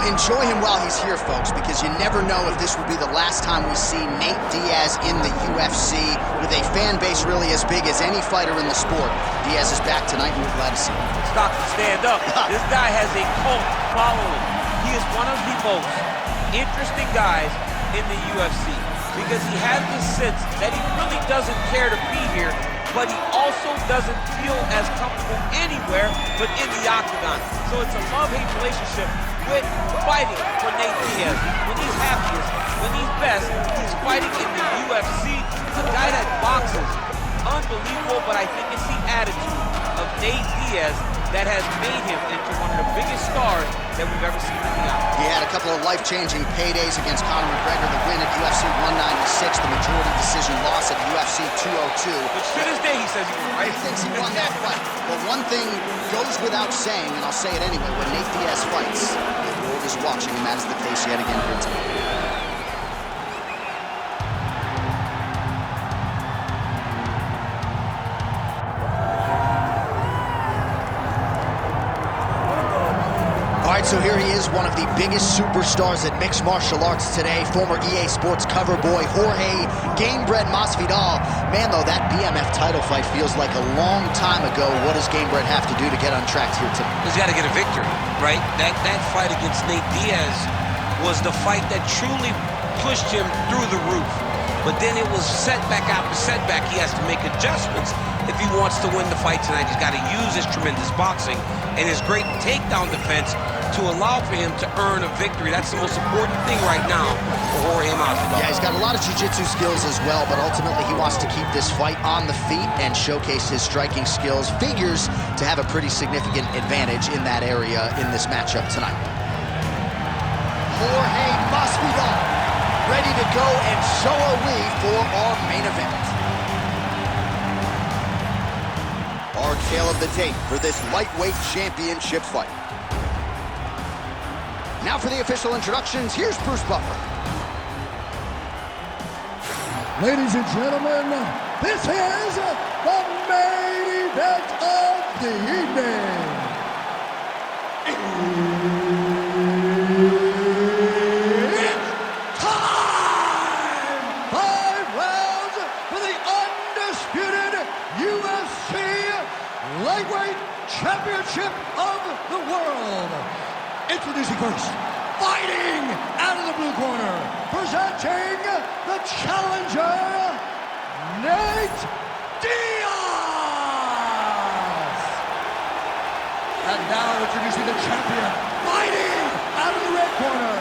enjoy him while he's here, folks, because you never know if this will be the last time we see Nate Diaz in the UFC with a fan base really as big as any fighter in the sport. Diaz is back tonight, and we're glad to see him. Stockton, stand up. This guy has a cult following. He is one of the most interesting guys in the UFC because he has the sense that he really doesn't care to be here, but he also doesn't feel as comfortable anywhere but in the octagon. So it's a love-hate relationship with fighting for Nate Diaz. When he's happiest, when he's best, he's fighting in the UFC. A guy that boxes, unbelievable, but I think it's the attitude of Nate Diaz that has made him into one of the biggest stars that we've ever seen in the octagon. He had a couple of life-changing paydays against Conor McGregor, the win at UFC 196, the majority decision loss at UFC 202. Which to this day he says he won, right? He thinks he won that fight. But one thing goes without saying, and I'll say it anyway, when Nate Diaz fights, the world is watching, and that is the case yet again here tonight. So here he is, one of the biggest superstars at mixed martial arts today, former EA Sports cover boy, Jorge Gamebred Masvidal. Man, though, that BMF title fight feels like a long time ago. What does Gamebred have to do to get on track here today? He's got to get a victory, right? That fight against Nate Diaz was the fight that truly pushed him through the roof. But then it was setback after setback. He has to make adjustments if he wants to win the fight tonight. He's got to use his tremendous boxing and his great takedown defense to allow for him to earn a victory. That's the most important thing right now for Jorge Masvidal. Yeah, he's got a lot of jiu-jitsu skills as well, but ultimately he wants to keep this fight on the feet and showcase his striking skills. Figures to have a pretty significant advantage in that area in this matchup tonight. Jorge Masvidal, ready to go, and so are we for our main event. Our tale of the tape for this lightweight championship fight. Now for the official introductions, here's Bruce Buffer. Ladies and gentlemen, this is the main event of the evening. It's time! 5 rounds for the undisputed UFC Lightweight Championship of the World. Introducing first, fighting out of the blue corner, presenting the challenger, Nate Diaz. And now introducing the champion, fighting out of the red corner.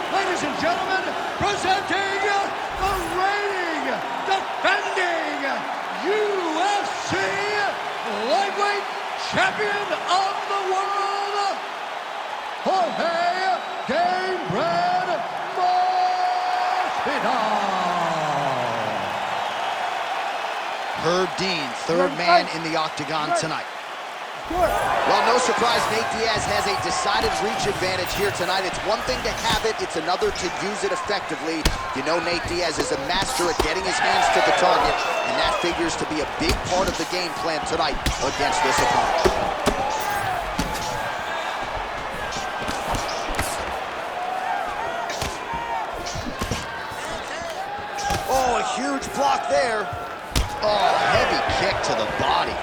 Ladies and gentlemen, presenting the reigning, defending UFC Lightweight Champion of the World, Jorge Gamebred Masvidal. Herb Dean, third man in the octagon tonight. Well, no surprise, Nate Diaz has a decided reach advantage here tonight. It's one thing to have it, it's another to use it effectively. You know Nate Diaz is a master at getting his hands to the target, and that figures to be a big part of the game plan tonight against this opponent. Oh, a huge block there. Oh, heavy kick to the body.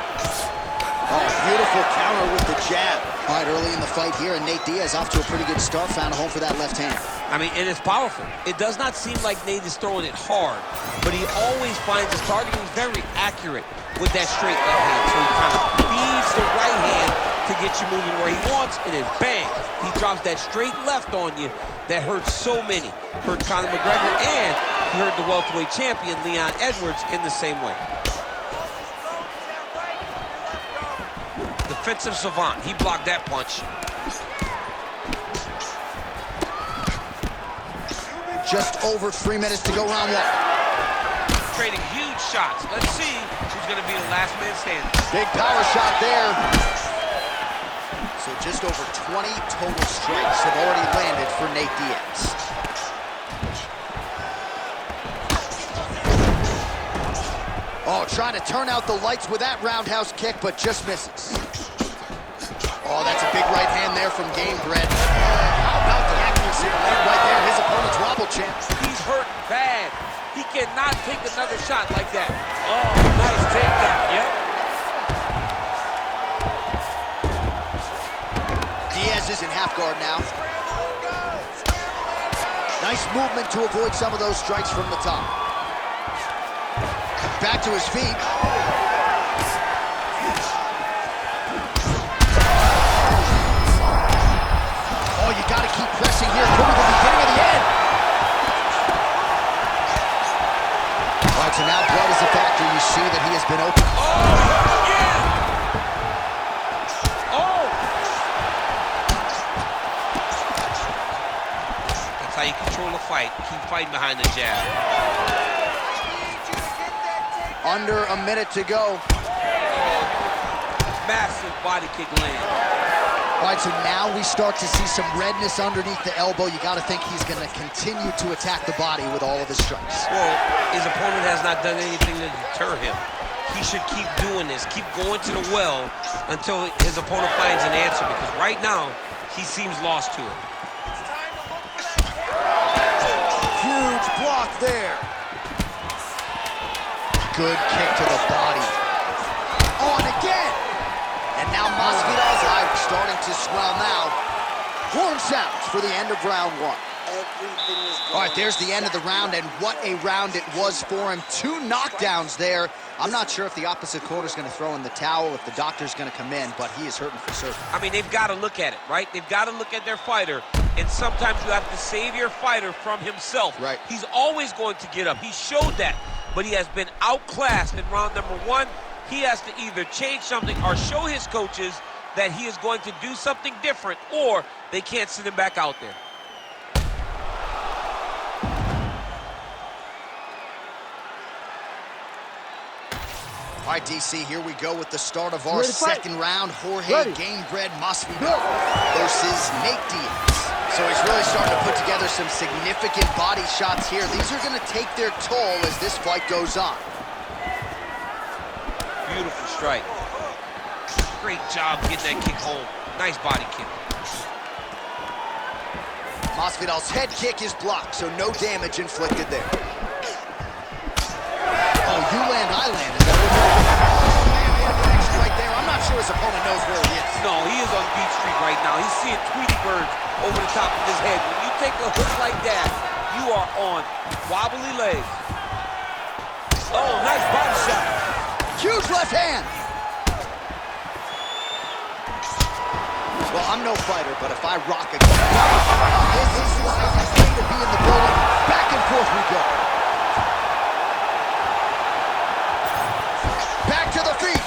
Oh, beautiful counter with the jab. All right, early in the fight here, and Nate Diaz off to a pretty good start, found a home for that left hand. I mean, and it's powerful. It does not seem like Nate is throwing it hard, but he always finds his target. He's very accurate with that straight left hand. So he kind of feeds the right hand to get you moving where he wants, and then bang, he drops that straight left on you that hurts so many. Hurt Conor McGregor, and he hurt the welterweight champion, Leon Edwards, in the same way. Defensive savant, he blocked that punch. Just over 3 minutes to go, round one. Trading huge shots. Let's see who's going to be the last man standing. Big power shot there. So just over 20 total strikes have already landed for Nate Diaz. Oh, trying to turn out the lights with that roundhouse kick, but just misses. Oh, that's a big right hand there from Gamebred. How about the Nice movement to avoid some of those strikes from the top. Back to his feet. Oh, you got to keep pressing here. Could be the beginning of the end. All right, so now blood is a factor. You see that he has been open. Oh, yeah! Oh! That's how you control a fight. Keep fighting behind the jab. Under a minute to go. Massive body kick land. All right, so now we start to see some redness underneath the elbow. You got to think he's going to continue to attack the body with all of his strikes. Well, his opponent has not done anything to deter him. He should keep doing this, keep going to the well until his opponent finds an answer, because right now, he seems lost to it. Huge block there. Good kick to the body. Oh, and again. And now Masvidal's eye starting to swell now. Horn sounds for the end of round one. All right, there's the end of the round, and what a round it was for him. 2 knockdowns there. I'm not sure if the opposite corner's going to throw in the towel, if the doctor's going to come in, but he is hurting for certain. I mean, they've got to look at it, right? They've got to look at their fighter, and sometimes you have to save your fighter from himself. Right. He's always going to get up. He showed that, but he has been outclassed in round number 1. He has to either change something or show his coaches that he is going to do something different, or they can't send him back out there. All right, DC, here we go with the start of our second round. Jorge Gamebred Masvidal versus Nate Diaz. So he's really starting to put together some significant body shots here. These are going to take their toll as this fight goes on. Beautiful strike. Great job getting that kick home. Nice body kick. Masvidal's head kick is blocked, so no damage inflicted there. Oh, you land, I land. Is that what you're doing? Right there. I'm not sure his opponent knows where he is. No, he is on Beat Street right now. He's seeing Tweety birds over the top of his head. When you take a hook like that, you are on wobbly legs. Oh, nice body shot. Huge left hand. Well, I'm no fighter, but if I rock a gun, this is why I pay to be in the building. Back and forth we go. Back to the feet.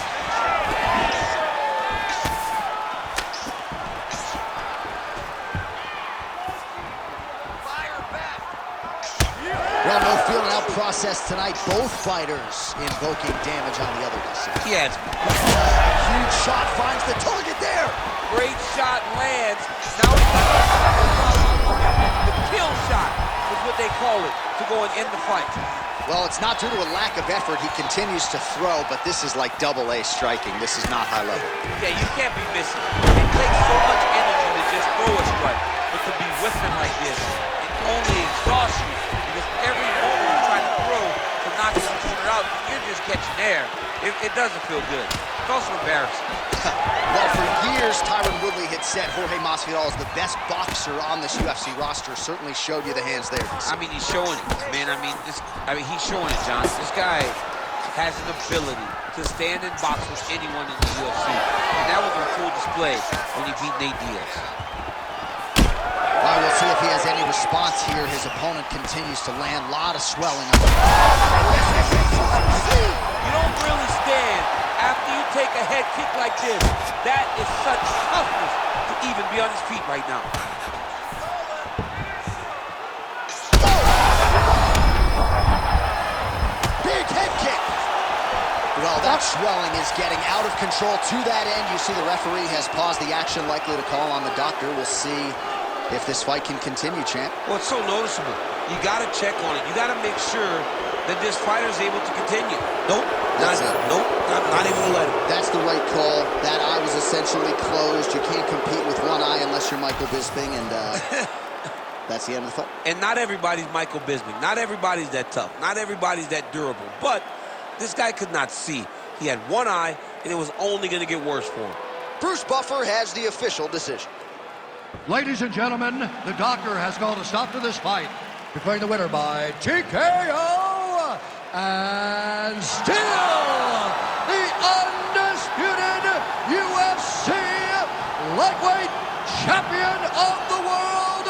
Well, no feeling out process tonight. Both fighters invoking damage on the other side. Yes. Huge shot finds the target there. Great shot lands. Now he's got the kill shot is what they call it to go and end the fight. Well, it's not due to a lack of effort. He continues to throw, but this is like double-A striking. This is not high level. Yeah, you can't be missing. It takes so much energy to just throw a strike, but to be whiffing like this, it only exhausts you, because every moment you try to throw to knock his opponent out, you're just catching air. It doesn't feel good. It's also embarrassing. Well, for years, Tyron Woodley had said Jorge Masvidal is the best boxer on this UFC roster. Certainly showed you the hands there. I mean, he's showing it, man. I mean, he's showing it, John. This guy has an ability to stand and box with anyone in the UFC. And that was on full display when he beat Nate Diaz. All right, we'll see if he has any response here. His opponent continues to land. A lot of swelling. You don't really stand after you take a head kick like this. That is such toughness to even be on his feet right now. Big head kick. Well, that swelling is getting out of control to that end. You see the referee has paused the action, likely to call on the doctor. We'll see if this fight can continue, champ. Well, it's so noticeable. You got to check on it. You got to make sure that this fighter is able to continue. Nope. Not able to let him. That's the right call. That eye was essentially closed. You can't compete with one eye unless you're Michael Bisping, and that's the end of the fight. And not everybody's Michael Bisping. Not everybody's that tough. Not everybody's that durable. But this guy could not see. He had one eye, and it was only going to get worse for him. Bruce Buffer has the official decision. Ladies and gentlemen, the doctor has called a stop to this fight declaring the winner by TKO, and still the undisputed UFC lightweight champion of the world,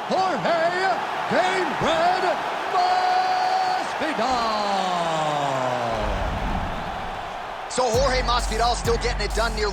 Jorge Gamebred Masvidal. So Jorge Masvidal still getting it done near